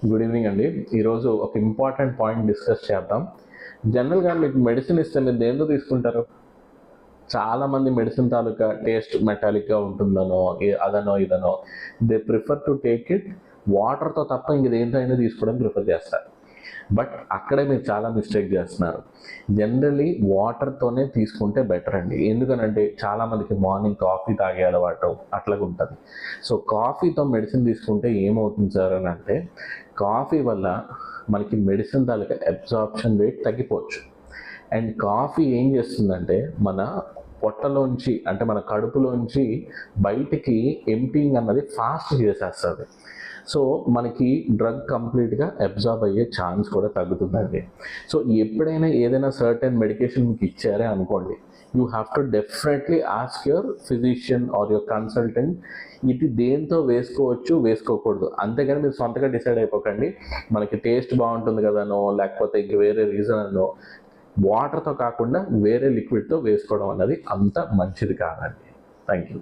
Good evening అండి. ఈరోజు ఒక ఇంపార్టెంట్ పాయింట్ డిస్కస్ చేద్దాం. జనరల్గా మీకు మెడిసిన్ ఇస్తే మీరు దేంతో తీసుకుంటారు? చాలామంది మెడిసిన్ తాలూకా టేస్ట్ మెటాలిక్గా ఉంటుందనో అదనో ఇదనో they prefer to take it వాటర్తో తప్ప ఇంక దేంతో అయినా తీసుకోవడం ప్రిఫర్ చేస్తారు. బట్ అక్కడే మీరు చాలా మిస్టేక్ చేస్తున్నారు. జనరలీ వాటర్తోనే తీసుకుంటే బెటర్ అండి. ఎందుకనంటే చాలామందికి మార్నింగ్ కాఫీ తాగే అలవాటు అట్లాగా ఉంటుంది. సో కాఫీతో మెడిసిన్ తీసుకుంటే ఏమవుతుంది సార్ అని అంటే, కాఫీ వల్ల మనకి మెడిసిన్ తాలూకా అబ్జార్ప్షన్ రేట్ తగ్గిపోవచ్చు. అండ్ కాఫీ ఏం చేస్తుందంటే మన పొట్టలోంచి అంటే మన కడుపులోంచి బయటికి ఎంప్టీయింగ్ అన్నది ఫాస్ట్ చేసేస్తుంది. సో మనకి డ్రగ్ కంప్లీట్గా అబ్జార్బ్ అయ్యే ఛాన్స్ కూడా తగ్గుతుందండి. సో ఎప్పుడైనా ఏదైనా సర్టెన్ మెడికేషన్ మీకు ఇచ్చారే అనుకోండి, you have to definitely ask your physician are your consultant ఇది దేంతో వేసుకోవచ్చు వేసుకోకూడదు. అంతేగాని మీరు సొంతగా డిసైడ్ అయిపోకండి మనకి టేస్ట్ బాగుంటుంది కదనో లేకపోతే ఇంక వేరే రీజన్ అనో వాటర్తో కాకుండా వేరే లిక్విడ్తో వేసుకోవడం అన్నది అంత మంచిది కాదండి. Thank you.